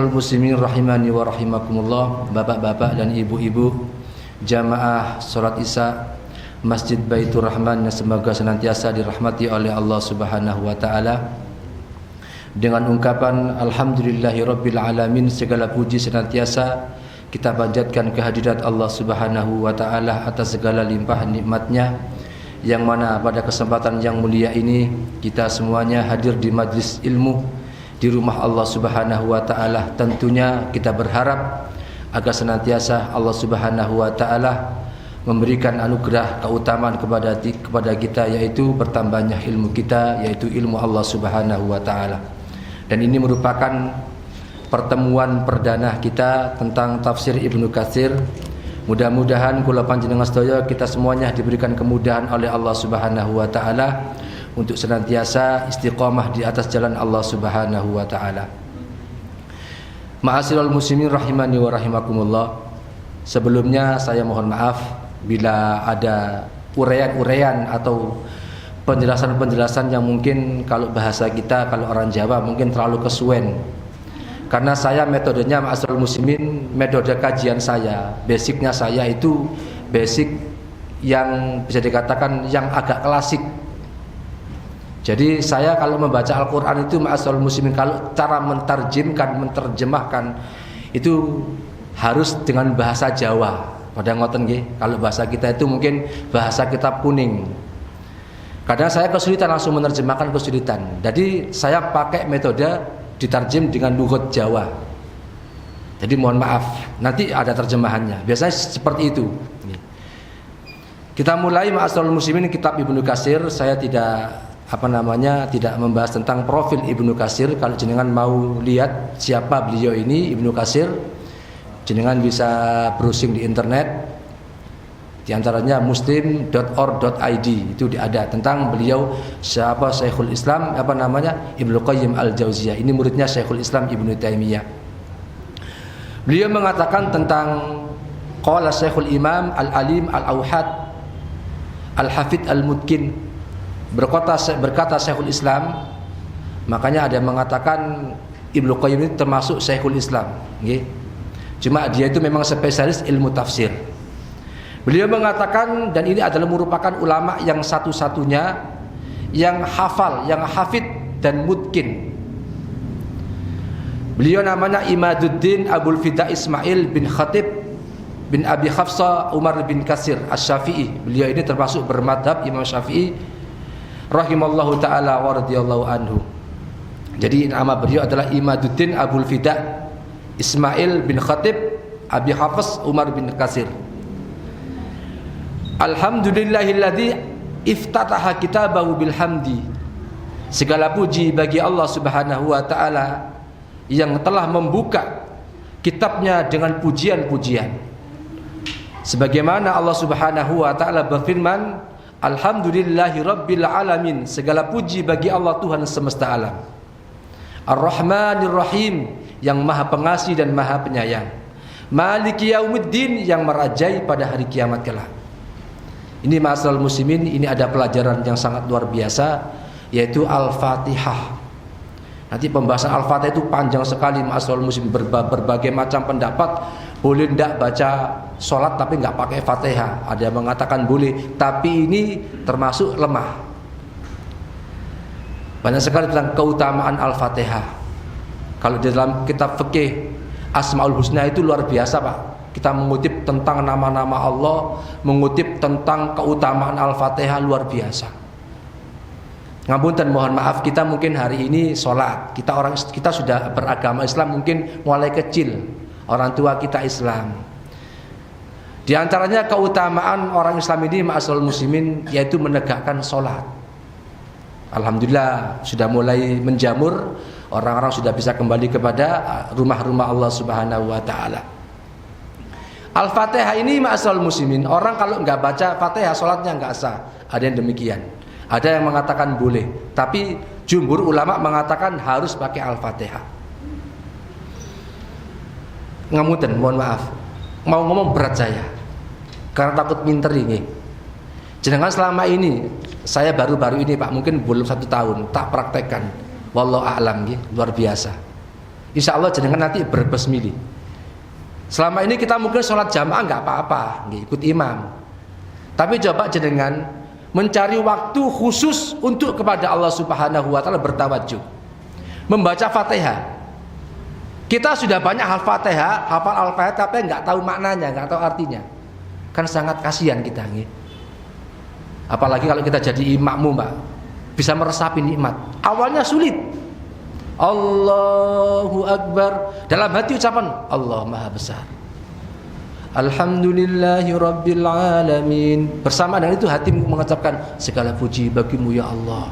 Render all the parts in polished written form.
Muslimin rahimani wa rahimakumullah, bapak-bapak dan ibu-ibu jamaah salat Isya Masjid Baitur Rahman yang semoga senantiasa dirahmati oleh Allah Subhanahu wa taala. Dengan ungkapan alhamdulillahirabbil alamin, segala puji senantiasa kita panjatkan kehadirat Allah Subhanahu wa taala atas segala limpah nikmatnya, yang mana pada kesempatan yang mulia ini kita semuanya hadir di majlis ilmu di rumah Allah Subhanahu wa taala. Tentunya kita berharap agar senantiasa Allah Subhanahu wa taala memberikan anugerah keutamaan kepada kita, yaitu bertambahnya ilmu kita, yaitu ilmu Allah Subhanahu wa taala. Dan ini merupakan pertemuan perdana kita tentang tafsir Ibnu Katsir. Mudah-mudahan kula panjenengan sedaya kita semuanya diberikan kemudahan oleh Allah Subhanahu wa taala untuk senantiasa istiqamah di atas jalan Allah Subhanahu wa taala. Ma'asyiral muslimin rahimani wa rahimakumullah. Sebelumnya saya mohon maaf bila ada uraian-uraian atau penjelasan-penjelasan yang mungkin kalau bahasa kita, kalau orang Jawa mungkin terlalu kesuwen. Karena saya metodenya, ma'asyiral muslimin, metode kajian saya, basicnya saya itu basic yang bisa dikatakan yang agak klasik. Jadi saya kalau membaca Al-Quran itu, ma'asyiral muslimin, kalau cara menerjemahkan itu harus dengan bahasa Jawa. Pada ngoten nggih, kalau bahasa kita itu mungkin bahasa kitab kuning. Kadang saya kesulitan langsung menerjemahkan, kesulitan. Jadi saya pakai metode ditarjem dengan lughat Jawa. Jadi mohon maaf, nanti ada terjemahannya. Biasanya seperti itu. Kita mulai, ma'asyiral muslimin, kitab Ibnu Katsir. Saya tidak membahas tentang profil Ibnu Katsir. Kalau jenengan mau lihat siapa beliau ini, Ibnu Katsir, jenengan bisa browsing di internet. Di antaranya muslim.org.id, itu ada tentang beliau siapa, Syekhul Islam Ibnu Qayyim Al-Jauziyah. Ini muridnya Syekhul Islam Ibnu Taimiyah. Beliau mengatakan tentang qala Syekhul Imam Al-Alim Al-Auhad Al-Hafidh Al-Mutqin. Berkata Syekhul Islam, makanya ada yang mengatakan Ibnu Qayyim itu termasuk Syekhul Islam, okay? Cuma dia itu memang spesialis ilmu tafsir. Beliau mengatakan, dan ini adalah merupakan ulama yang satu-satunya yang hafal, yang hafid dan mutqin. Beliau namanya Imaduddin Abul Fida Ismail bin Khatib bin Abi Hafsa Umar bin Katsir Asy-Syafi'i. Beliau ini termasuk bermadhab Imam Syafi'i rahimallahu ta'ala wa radhiyallahu anhu. Jadi nama beliau adalah Imaduddin Abul Fida Ismail bin Khatib Abi Hafs Umar bin Katsir. Alhamdulillahilladzi iftataha kitabahu bilhamdi. Segala puji bagi Allah Subhanahu wa taala yang telah membuka kitabnya dengan pujian-pujian. Sebagaimana Allah Subhanahu wa taala berfirman, alhamdulillahirabbil alamin, segala puji bagi Allah Tuhan semesta alam. Ar-Rahmanir Rahim, yang maha pengasih dan maha penyayang. Maliki yaumiddin, yang merajai pada hari kiamat kelak. Ini ma'asyiral muslimin, ini ada pelajaran yang sangat luar biasa, yaitu Al-Fatihah. Nanti pembahasan Al-Fatihah itu panjang sekali, ma'asyiral muslimin, berbagai macam pendapat. Boleh tidak baca sholat tapi nggak pakai Fatihah? Ada yang mengatakan boleh, tapi ini termasuk lemah. Banyak sekali tentang keutamaan Al-Fatihah. Kalau di dalam kitab fikih Asmaul Husna itu luar biasa, Pak. Kita mengutip tentang nama-nama Allah, mengutip tentang keutamaan Al-Fatihah, luar biasa. Ngapunten, mohon maaf, kita mungkin hari ini sholat, kita sudah beragama Islam mungkin mulai kecil. Orang tua kita Islam. Di antaranya keutamaan orang Islam ini, ma'asyiral muslimin, yaitu menegakkan sholat. Alhamdulillah sudah mulai menjamur, orang-orang sudah bisa kembali kepada rumah-rumah Allah Subhanahu wa taala. Al-Fatihah ini, ma'asyiral muslimin, orang kalau nggak baca Fatihah sholatnya nggak sah. Ada yang demikian. Ada yang mengatakan boleh, tapi jumhur ulama mengatakan harus pakai Al-Fatihah. Ngamuten, mohon maaf, mau ngomong berat saya karena takut minter ini. Jenengan selama ini, saya baru-baru ini Pak, mungkin belum 1 tahun tak praktekkan. Wallahu a'lam, luar biasa. Insya Allah jenengan nanti berbesmili. Selama ini kita mungkin sholat jamaah nggak apa-apa, nggak ikut imam. Tapi coba jenengan mencari waktu khusus untuk kepada Allah Subhanahu wa taala bertawajuh. Membaca Fatihah. Kita sudah banyak hafal Al-Fatihah tapi nggak tahu maknanya, nggak tahu artinya. Kan sangat kasihan kita nih. Apalagi kalau kita jadi makmum, Pak. Bisa meresapi nikmat. Awalnya sulit. Allahu Akbar. Dalam hati ucapan Allah Maha Besar. Alhamdulillahi Rabbil Alamin. Bersama dengan itu hati mengucapkan segala puji bagimu ya Allah.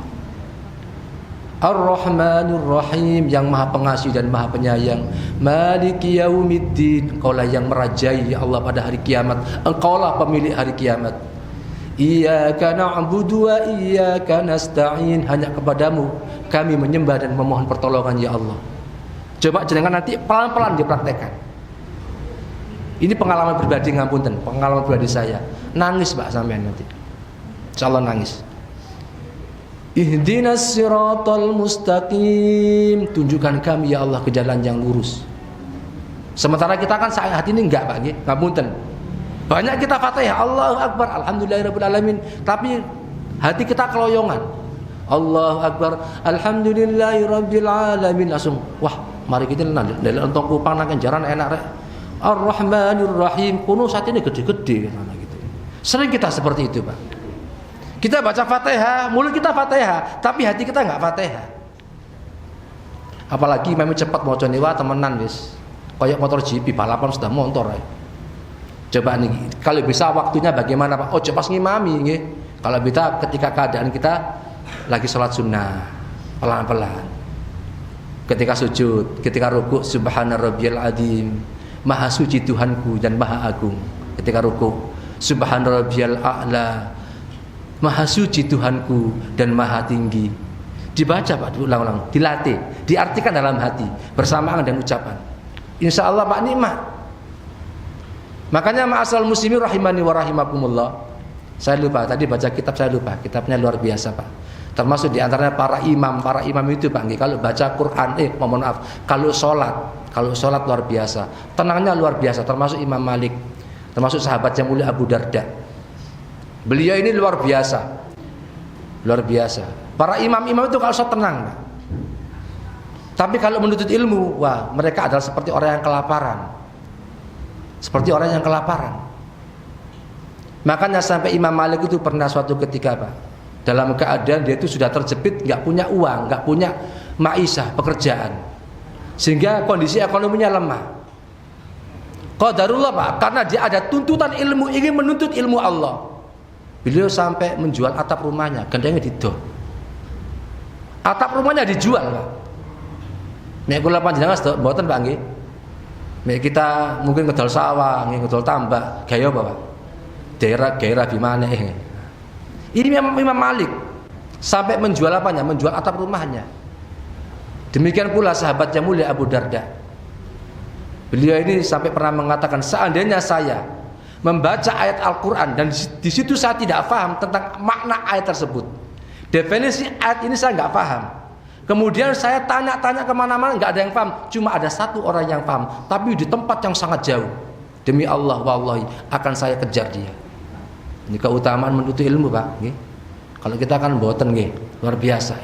Ar-Rahmanir Rahim, yang Maha Pengasih dan Maha Penyayang. Maliki Yaumiddin, Engkaulah yang merajai ya Allah pada hari kiamat. Engkaulah pemilik hari kiamat. Iyyaka na'budu wa iyyaka nasta'in, hanya kepadamu kami menyembah dan memohon pertolongan ya Allah. Coba jenengan nanti pelan-pelan dipraktekkan. Ini pengalaman pribadi, ngapunten, pengalaman pribadi saya. Nangis Pak sampean nanti. Insyaallah nangis. Ihdinas siratal mustaqim, tunjukkan kami ya Allah ke jalan yang lurus. Sementara kita kan saat ini enggak Pak, ngapunten. Banyak kita Fatihah, Allahu Akbar, Alhamdulillahirabbil alamin, tapi hati kita keloyongan. Allahu Akbar, Alhamdulillahirabbil alamin, langsung wah, mari kita dari entong kupang nang jaran enak rek. Ar-Rahmanir Rahim, kuno saat ini gede-gede gitu. Sering kita seperti itu, Pak. Kita baca Fatihah, mulut kita Fatihah, tapi hati kita enggak Fatihah. Apalagi memang cepat maca niwa temenan wis. Kayak motor GP balapan sudah motor ya. Coba nih, kalau bisa waktunya bagaimana Pak? Oh, coba ngimami nggih. Kalau bisa ketika keadaan kita lagi sholat sunnah, pelan-pelan. Ketika sujud, ketika rukuk, subhana rabbiyal azim, maha suci Tuhanku dan maha agung. Ketika rukuk, subhana rabbiyal a'la, maha suci Tuhanku dan maha tinggi. Dibaca Pak, diulang-ulang, dilatih, diartikan dalam hati bersamaan dengan ucapan. Insya Allah Pak nikmat. Makanya ma'asal muslimin rahimani wa rahimakumullah. Saya lupa tadi baca kitab, saya lupa. Kitabnya luar biasa Pak. Termasuk diantaranya para imam itu Pak. Kalau baca Quran, mohon maaf, kalau sholat luar biasa. Tenangnya luar biasa. Termasuk Imam Malik, termasuk sahabat yang mulia Abu Darda. Beliau ini luar biasa. Luar biasa. Para imam-imam itu kalau sholat tenang Pak. Tapi kalau menuntut ilmu, wah, mereka adalah seperti orang yang kelaparan. Seperti orang yang kelaparan. Makanya sampai Imam Malik itu pernah suatu ketika Pak, dalam keadaan dia itu sudah terjepit, nggak punya uang, nggak punya maisha, pekerjaan, sehingga kondisi ekonominya lemah. Qadarullah Pak, karena dia ada tuntutan ilmu, ingin menuntut ilmu Allah. Beliau sampai menjual atap rumahnya, gendengnya didol. Atap rumahnya dijual Pak. Nek kula panjenengan mboten Pak nggih. Nek kita mungkin ngedol sawah, ngedol tambak, gaya apa Pak? Daerah di mana Ini Imam Malik sampai menjual apanya? Menjual atap rumahnya. Demikian pula sahabat yang mulia Abu Darda. Beliau ini sampai pernah mengatakan, seandainya saya membaca ayat Al-Quran dan di situ saya tidak paham tentang makna ayat tersebut, definisi ayat ini saya nggak paham. Kemudian saya tanya-tanya kemana-mana, nggak ada yang paham. Cuma ada satu orang yang paham, tapi di tempat yang sangat jauh. Demi Allah, wallahi akan saya kejar dia. Ini keutamaan menuntut ilmu Pak. Kalau kita kan boten luar biasa.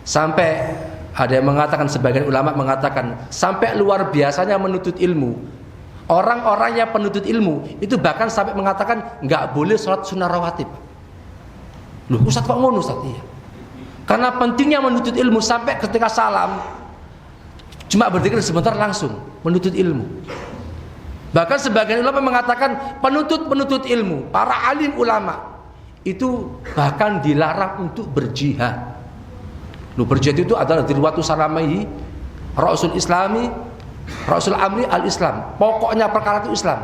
Sampai ada yang mengatakan, sebagian ulama mengatakan, sampai luar biasanya menuntut ilmu. Orang-orang yang penuntut ilmu itu bahkan sampai mengatakan nggak boleh sholat sunnah rawatib. Loh Ustaz kok ngono Ustaz? Iya. Karena pentingnya menuntut ilmu sampai ketika salam cuma berzikir sebentar langsung menuntut ilmu. Bahkan sebagian ulama mengatakan penuntut ilmu, para alim ulama itu bahkan dilarang untuk berjihad. Berjihad itu adalah dirwatu salamihi Rasul Islami, Rasul Amri al-Islam. Pokoknya perkara itu Islam.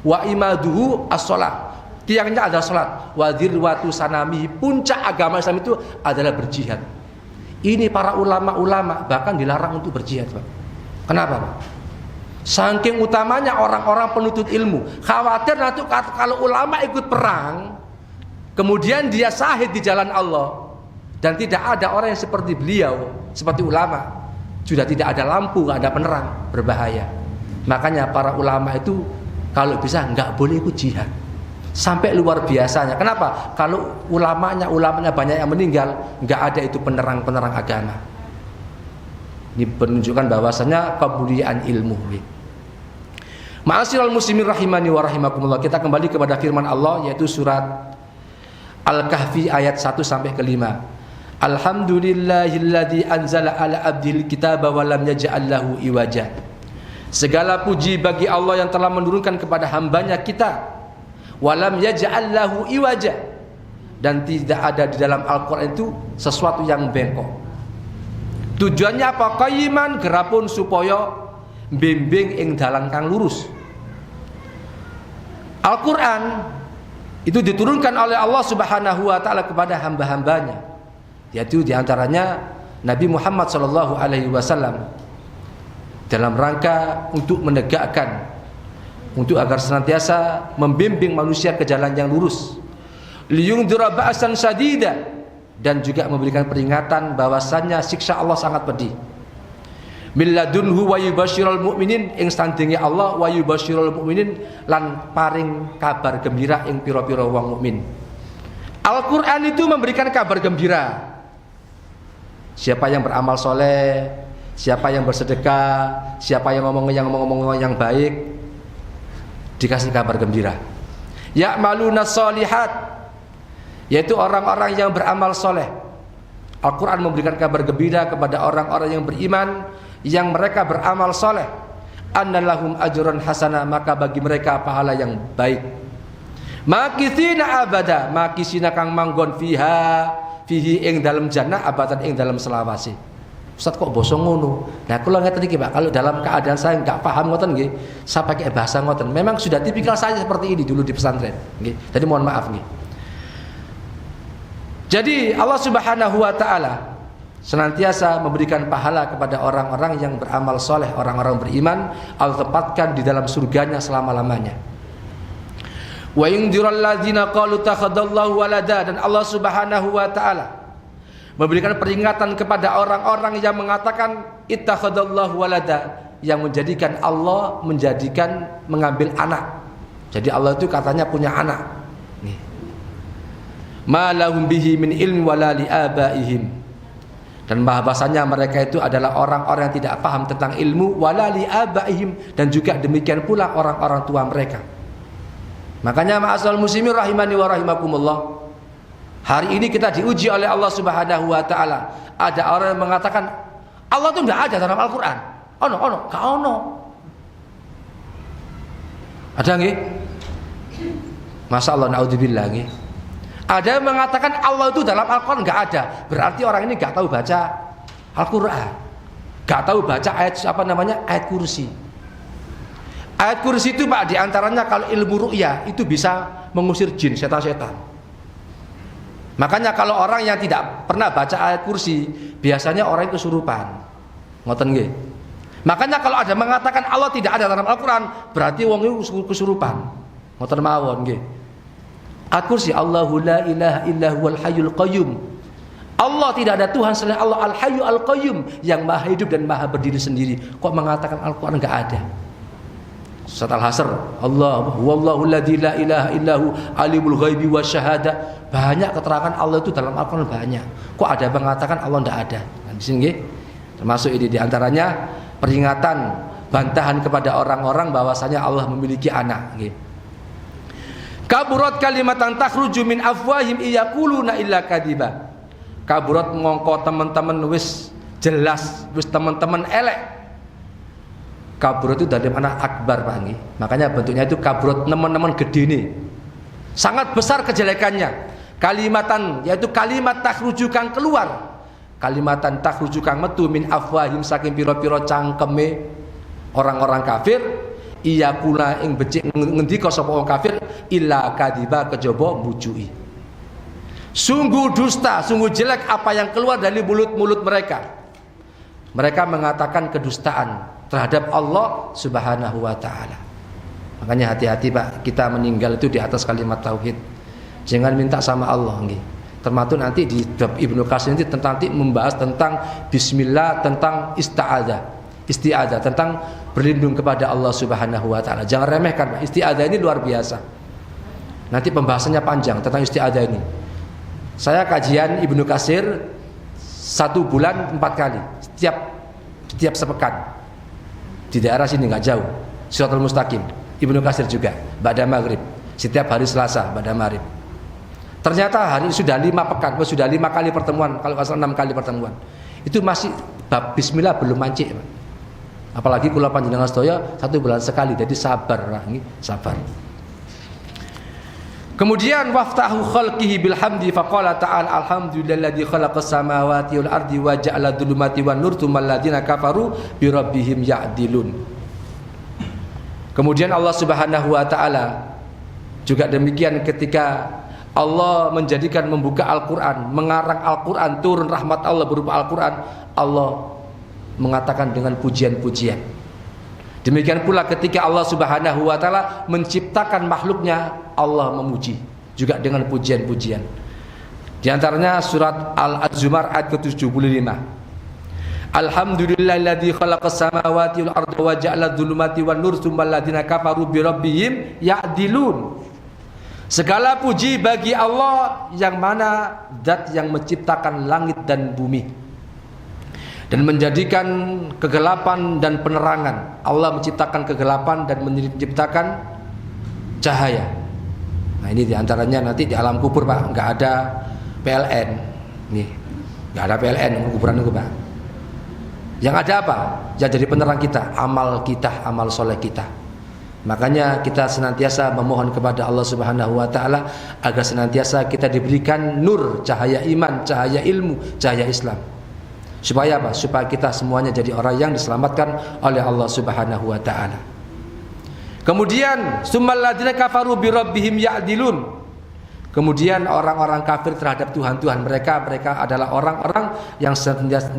Wa imaduhu as-shalah. Tiangnya adalah salat. Wa dirwatu sanamihi, puncak agama Islam itu adalah berjihad. Ini para ulama-ulama bahkan dilarang untuk berjihad, Pak. Kenapa, Pak? Saking utamanya orang-orang penuntut ilmu, khawatir nanti kalau ulama ikut perang, kemudian dia syahid di jalan Allah, dan tidak ada orang yang seperti beliau, seperti ulama, sudah tidak ada lampu, nggak ada penerang, berbahaya. Makanya para ulama itu kalau bisa nggak boleh ikut jihad sampai luar biasanya. Kenapa? Kalau ulamanya banyak yang meninggal, nggak ada itu penerang agama. Ini menunjukkan bahwasanya kemuliaan ilmu. Ma'asyiral muslimin rahimani wa rahimakumullah. Kita kembali kepada firman Allah, yaitu surat Al-Kahfi ayat 1 sampai ke 5. Alhamdulillahilladzi anzala ala abdil kitaba wa lam yaj'al lahu iwaja. Segala puji bagi Allah yang telah menurunkan kepada hambanya kita, wa lam yaj'al lahu iwaja, dan tidak ada di dalam Al-Qur'an itu sesuatu yang bengkok. Tujuannya apa? Qayyiman, gerapun supaya bimbing ing dalan kang lurus. Al-Qur'an itu diturunkan oleh Allah Subhanahu wa taala kepada hamba-hambanya, yaitu diantaranya Nabi Muhammad sallallahu alaihi wasallam, dalam rangka untuk menegakkan, untuk agar senantiasa membimbing manusia ke jalan yang lurus. Liyungdira ba'san sadida, dan juga memberikan peringatan bahwasannya siksa Allah sangat pedih. Milladunhu wa yubashirul mu'minin, ing standinge Allah wa yubashirul mu'minin, lan paring kabar gembira ing pira-pira wong mukmin. Al-Qur'an itu memberikan kabar gembira. Siapa yang beramal soleh, siapa yang bersedekah, siapa yang ngomong yang baik, dikasih kabar gembira. Ya'maluna sholihat, yaitu orang-orang yang beramal soleh. Al-Quran memberikan kabar gembira kepada orang-orang yang beriman, yang mereka beramal soleh. Annalahum ajran hasanah, maka bagi mereka pahala yang baik. Makithina abada, makisina kang manggon fihi ing dalam jannah, abadan ing dalam selawasi. Ustaz kok bosong ngono? Nah kula ngeten iki Pak, kalau dalam keadaan saya enggak paham ngoten nggih, saya pakai bahasa ngoten. Memang sudah tipikal saya seperti ini dulu di pesantren nggih. Jadi mohon maaf nggih. Jadi Allah Subhanahu wa taala senantiasa memberikan pahala kepada orang-orang yang beramal soleh, orang-orang beriman. Allah tempatkan di dalam surganya selama-lamanya. Wa yundirul ladzina qalu takhadallahu walada, dan Allah Subhanahu wa taala memberikan peringatan kepada orang-orang yang mengatakan ittakhadallahu walada, yang menjadikan Allah mengambil anak. Jadi Allah itu katanya punya anak. Nih. Ma lahum bihi min ilmi wala li abaihim, dan bahasanya mereka itu adalah orang-orang yang tidak paham tentang ilmu, wala li abaihim, dan juga demikian pula orang-orang tua mereka. Makanya ma'asal muslimin rahimani wa rahimakumullah, hari ini kita diuji oleh Allah Subhanahu wa taala. Ada orang yang mengatakan Allah itu tidak ada dalam Al-Qur'an. Ono, gak ono. Ada nggih? Masyaallah, naudzubillah nggih. Ada yang mengatakan Allah itu dalam Al-Qur'an enggak ada. Berarti orang ini enggak tahu baca Al-Qur'an. Enggak tahu baca ayat kursi. Ayat kursi itu Pak, diantaranya kalau ilmu ru'yah itu bisa mengusir jin, setan-setan. Makanya kalau orang yang tidak pernah baca ayat kursi, biasanya orang itu kesurupan. Ngoten nggih. Makanya kalau ada mengatakan Allah tidak ada dalam Al-Qur'an, berarti wong itu kesurupan. Ngoten mawon nggih. Ayat kursi, Allahu la ilaha illa huwal hayyul qayyum. Allah tidak ada Tuhan selain Allah, al-hayyu al-qayyum, yang maha hidup dan maha berdiri sendiri. Kok mengatakan Al-Qur'an enggak ada? Surat Al-Hasr, Allah wallahu alladzi la ilaha illahu alimul ghaibi wasyahada. Banyak keterangan Allah itu dalam Al-Qur'an, banyak. Kok ada mengatakan Allah tidak ada? Nah, di sini nggih. Termasuk ini diantaranya peringatan, bantahan kepada orang-orang bahwasanya Allah memiliki anak nggih. Kaburat kalimatan takhruju min afwahim iyaquluna illa kadiba. Kaburat mongko teman-teman wis jelas, wis teman-teman elek. Kaburat itu dari mana? Akbar Pak nggih. Makanya bentuknya itu kaburat, teman-teman gede nih. Sangat besar kejelekannya. Kalimatan, yaitu kalimat takhruju kang keluar. Kalimatan takhruju kang metu min afwahim, saking pira-pira cangkeme orang-orang kafir. Iya kula ing becik ngendika sapa wong kafir illa kadiba, kejaba mujui. Sungguh dusta, sungguh jelek apa yang keluar dari mulut-mulut mereka. Mereka mengatakan kedustaan terhadap Allah Subhanahu wa taala. Makanya hati-hati Pak, kita meninggal itu di atas kalimat tauhid. Jangan minta sama Allah nggih. Termasuk nanti di Ibnu Katsir nanti membahas tentang bismillah, tentang isti'adzah, tentang berlindung kepada Allah Subhanahu wa taala. Jangan remehkan, isti'adzah ini luar biasa. Nanti pembahasannya panjang tentang isti'adzah ini. Saya kajian Ibnu Katsir 1 bulan 4 kali, setiap sepekan. Di daerah sini nggak jauh, Shirathul Mustaqim. Ibnu Katsir juga, ba'da maghrib, setiap hari Selasa ba'da maghrib. Ternyata hari sudah 5 pekan, sudah 5 kali pertemuan, kalau nggak salah 6 kali pertemuan. Itu masih bab bismillah belum mancik. Apalagi kula panjenengan sedaya 1 bulan sekali, jadi sabar lah, ini sabar. Kemudian waftahu khalqihi bilhamdi faqala ta'ala alhamdulilladzi khalaqas samawati wal ardi wa ja'ala dhulumati wan nur tsummal ladzina kafaru bi rabbihim ya'dilun. Kemudian Allah Subhanahu wa taala juga demikian ketika Allah menjadikan membuka Al-Quran, mengarang Al-Quran, turun rahmat Allah berupa Al-Quran, Allah mengatakan dengan pujian-pujian. Demikian pula ketika Allah Subhanahu wa taala menciptakan makhluknya, Allah memuji juga dengan pujian-pujian. Di antaranya surat Al-Zumar ayat ke-75. Alhamdulillahilladzi khalaqas samawati wal arda wa ja'ala dzulumati wan nur tsummal ladzina kafaru bi rabbihim ya'dilun. Segala puji bagi Allah yang mana zat yang menciptakan langit dan bumi dan menjadikan kegelapan dan penerangan. Allah menciptakan kegelapan dan menciptakan cahaya. Nah ini diantaranya nanti di alam kubur Pak, nggak ada PLN. Nih, nggak ada PLN kuburan itu Pak. Yang ada apa? Yang jadi penerang kita, amal soleh kita. Makanya kita senantiasa memohon kepada Allah Subhanahu wa taala agar senantiasa kita diberikan nur, cahaya iman, cahaya ilmu, cahaya Islam. Supaya apa? Supaya kita semuanya jadi orang yang diselamatkan oleh Allah Subhanahu wa taala. Kemudian tsummal ladzina kafaru bi rabbihim ya'dilun. Kemudian orang-orang kafir terhadap Tuhan-Tuhan mereka adalah orang-orang yang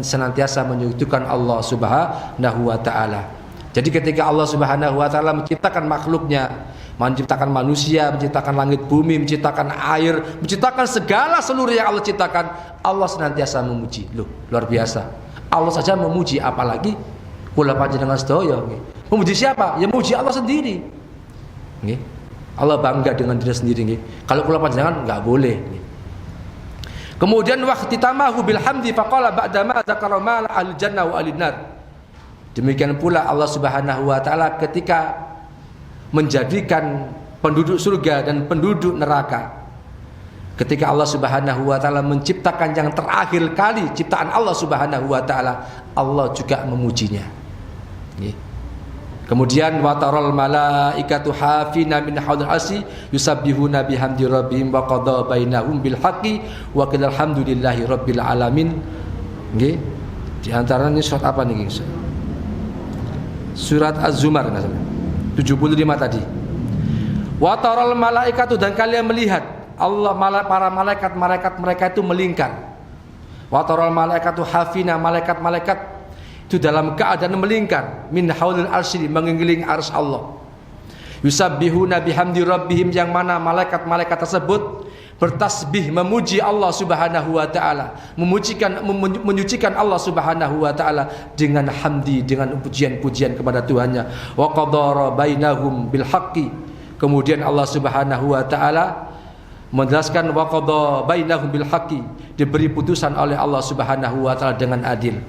senantiasa menyekutukan Allah Subhanahu wa taala. Jadi ketika Allah Subhanahu wa taala menciptakan makhluknya, menciptakan manusia, menciptakan langit bumi, menciptakan air, menciptakan segala seluruh yang Allah ciptakan, Allah senantiasa memuji. Loh, luar biasa. Allah saja memuji, apalagi kula panjenengan sedaya nggih. Memuji siapa? Ya memuji Allah sendiri. Nggih. Allah bangga dengan diri sendiri nggih. Kalau kula panjenengan enggak boleh nggih. Kemudian waqtitamahu bilhamdi faqala ba'da ma dzakara ma al jannah wa alin nar. Demikian pula Allah Subhanahu wa taala ketika menjadikan penduduk surga dan penduduk neraka. Ketika Allah Subhanahu wa taala menciptakan yang terakhir kali ciptaan Allah Subhanahu wa taala, Allah juga memujinya. Kemudian wa taral malaikatu hafina min haulil arsy yusabbihuna bihamdi rabbihim wa qada bainahum bil haqqi wa qila alhamdulillahi rabbil alamin. Nggih. Di antaranya surat apa nih, guys? Surat Az-Zumar 75 tadi. Wa taral malaikatu, dan kalian melihat Allah para malaikat mereka itu melingkar. Wa taral malaikatu hafina, malaikat itu dalam keadaan melingkar min haulil arsy, mengelilingi arsy Allah. Yusabbihuna bihamdi rabbihim, yang mana malaikat tersebut bertasbih memuji Allah Subhanahu wa taala, menyucikan Allah Subhanahu wa taala dengan hamdi, dengan pujian-pujian kepada Tuhannya. Wa qadara bainahum bil haqqi. Kemudian Allah Subhanahu wa taala menjelaskan wa qadara bainahum bil haqqi, diberi putusan oleh Allah Subhanahu wa taala dengan adil.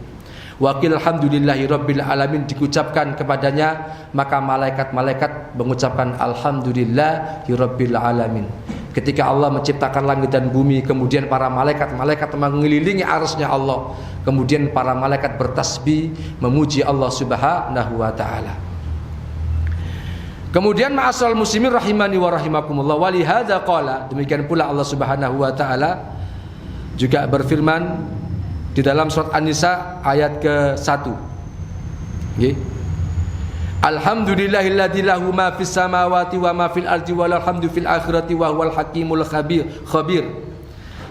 Wa qil alhamdulillahi rabbil alamin, diucapkan kepadanya, maka malaikat-malaikat mengucapkan alhamdulillahi rabbil alamin. Ketika Allah menciptakan langit dan bumi, kemudian para malaikat mengelilingi arsy-Nya Allah, kemudian para malaikat bertasbih memuji Allah Subhanahu wa taala. Kemudian ma'asal muslimin rahimani wa rahimakumullah, wa li hadza qala, demikian pula Allah Subhanahu wa taala juga berfirman di dalam surat An-Nisa ayat ke-1. Nggih. Alhamdulillahilladzi lahu ma fis samawati wa ma fil ardi walal hamdu fil akhirati wa huwal hakimul khabir.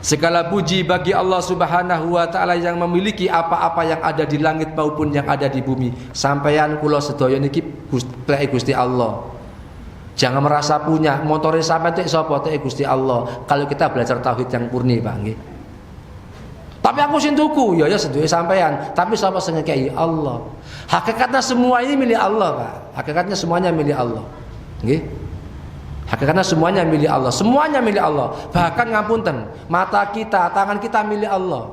Segala puji bagi Allah Subhanahu wa taala yang memiliki apa-apa yang ada di langit maupun yang ada di bumi. Sampeyan kula sedaya niki Gusti Allah. Jangan merasa punya motornya sampai itu sapa itu Gusti Allah. Kalau kita belajar tauhid yang murni, Pak nggih. Tapi aku sing tuku, ya seduwe sampean, tapi sapa sing ngekeki? Allah. Hakikatnya semua ini milik Allah, Pak. Hakikatnya semuanya milik Allah. Nggih. Hakikatnya semuanya milik Allah, semuanya milik Allah. Bahkan ngapunten, mata kita, tangan kita milik Allah.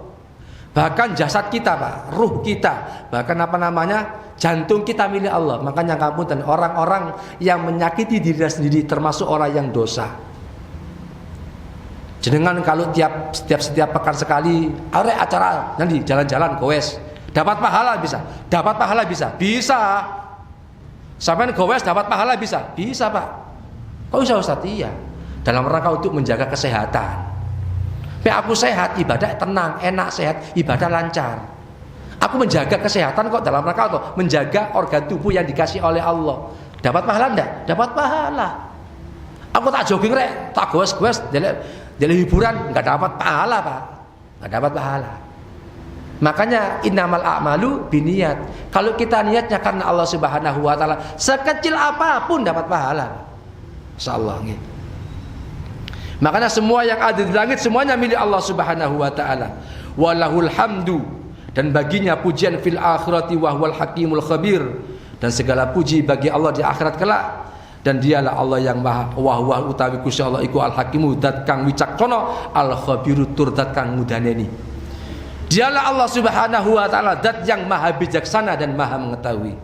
Bahkan jasad kita, Pak, ruh kita, bahkan jantung kita milik Allah. Makanya ngapunten, orang-orang yang menyakiti diri sendiri termasuk orang yang dosa. Jenengan kalau setiap pekan sekali ada acara nanti jalan-jalan goes, dapat pahala bisa, bisa. Sampai goes dapat pahala bisa, Pak. Kok bisa Ustaz? Iya. Dalam rangka untuk menjaga kesehatan. Aku sehat, ibadah tenang, enak, sehat, ibadah lancar. Aku menjaga kesehatan kok dalam rangka untuk menjaga organ tubuh yang dikasih oleh Allah. Dapat pahala enggak? Dapat pahala. Aku tak jogging rek, tak goes-goes, dari hiburan enggak dapat pahala, Pak. Enggak dapat pahala. Makanya innamal a'malu binniyat. Kalau kita niatnya karena Allah Subhanahu wa taala, sekecil apapun dapat pahala. Insyaallah nggih. Makanya semua yang ada di langit semuanya milik Allah Subhanahu wa taala. Walahul hamdu, dan baginya pujian fil akhirati wa huwal hakimul khabir, dan segala puji bagi Allah di akhirat kelak, dan dialah Allah yang maha wa utawi Gusti Allah iku al hakimu dat kang wicaksana al khabiru tur dat kang mudaneni. Dialah Allah Subhanahu wa taala dat yang maha bijaksana dan maha mengetahui.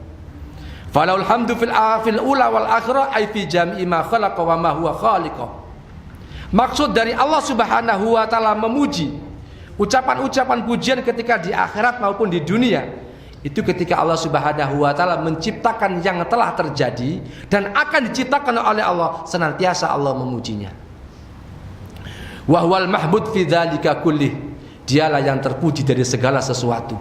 Falahul hamdu fil ula wal akhirah ay fi jami'i ma khalaqa wa ma huwa khaliqah. Maksud dari Allah Subhanahu wa taala memuji, ucapan-ucapan pujian ketika di akhirat maupun di dunia, itu ketika Allah Subhanahu wa taala menciptakan yang telah terjadi dan akan diciptakan oleh Allah, senantiasa Allah memujinya. Wa huwal mahmud fi dzalika kullih. Dialah yang terpuji dari segala sesuatu.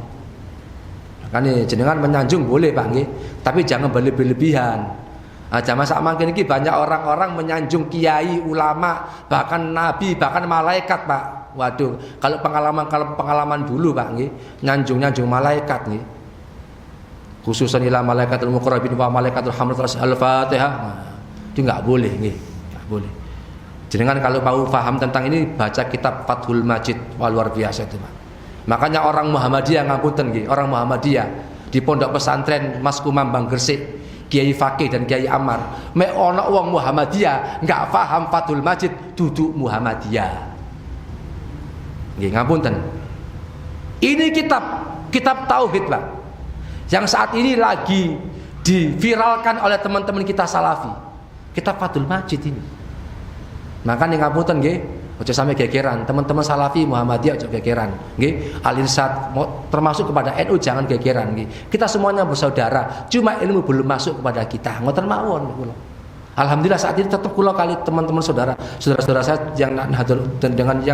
Makanya jenengan menyanjung boleh, Pak nggih, tapi jangan berlebihan. Zaman sakmangken iki banyak orang-orang menyanjung kiai, ulama, bahkan nabi, bahkan malaikat, Pak. Waduh, kalau pengalaman dulu, Pak nggih, nyanjung malaikat nggih. Khususan ila malaikatul muqarrabin wa malaikatul hamdatul al-Fatihah. Itu enggak boleh nggih, enggak boleh. Jenengan kalau mau paham tentang ini baca kitab Fathul Majid, wah luar biasa itu, Pak. Makanya orang Muhammadiyah ngapunten nggih, orang Muhammadiyah di pondok pesantren Mas Kumambang Gresik, Kiai Fakih dan Kiai Ammar, mek ana wong Muhammadiyah enggak paham Fathul Majid, duduk Muhammadiyah. Nggih ngapunten. Ini kitab tauhid, Pak. Yang saat ini lagi diviralkan oleh teman-teman kita Salafi. Kitab Fathul Majid ini. Makanya ngapunten nggih, aja sampai gegeran. Teman-teman Salafi Muhammadiyah aja gegeran, nggih. Al-Insad termasuk kepada NU jangan gegeran, nggih. Kita semuanya bersaudara, cuma ilmu belum masuk kepada kita. Ngoten mawon kula. Alhamdulillah saat ini tetap kula kali teman-teman saudara-saudara saya yang dengan yang